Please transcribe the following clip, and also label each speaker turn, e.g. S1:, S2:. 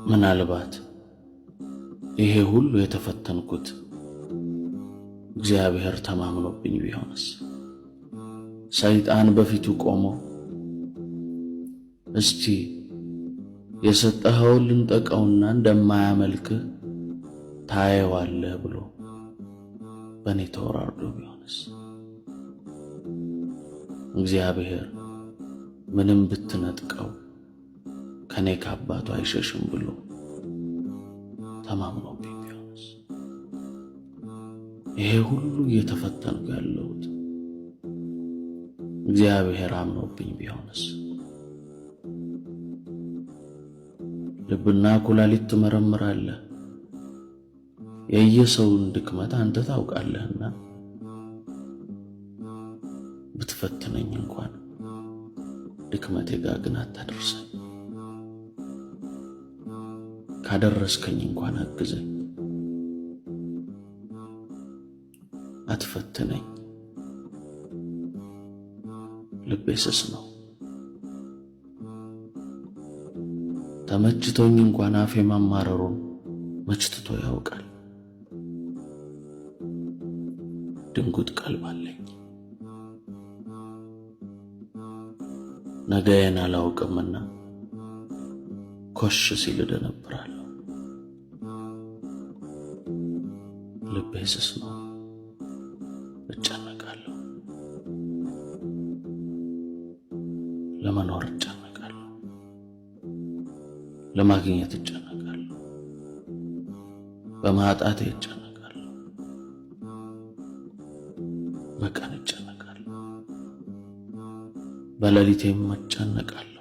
S1: ምናልባት ይሄ ሁሉ የተፈተንኩት እግዚአብሔር ተማምኖብኝ ቢሆንስ? ሰይጣን በፊቱ ቆሞ እስቲ የሰጠኸውን ልንጠቀውና እንደማያመልክህ ታየዋለህ ብሎ በእኔ ተወራርዶ ቢሆንስ? እግዚአብሔር ምንም ብትነጥቀው ከኔ ከአባቱ አይሸሽም ብሎ ተማምኖብኝ ቢሆንስ? ይሄ ሁሉ እየተፈተንኩ ያለሁት እግዚአብሔር አምኖብኝ ቢሆንስ? ልብና ኩላሊት ትመረምራለህ፣ የየሰውን ድክመት አንተ ታውቃለህና ብትፈትነኝ እንኳን ድክመቴ ጋር ግን አታደርሰኝ። ካደረስከኝ እንኳን አግዘኝ፣ አትፈትነኝ። ልቤ ስስ ነው። ተመችቶኝ እንኳን አፌ ማማረሩን መችትቶ ያውቃል። ድንጉጥ ቀልብ አለኝ። ነገዬን አላውቅምና ኮሽ ሲል እደነብራለሁ። ልቤ ስስ ነው፣ እጨነቃለሁ። ለመኖር እጨነቃለሁ፣ ለማግኘት እጨነቃለሁ፣ በማጣቴ እጨነቃለሁ፣ በቀን እጨነቃለሁ፣ በሌሊቴም እጨነቃለሁ።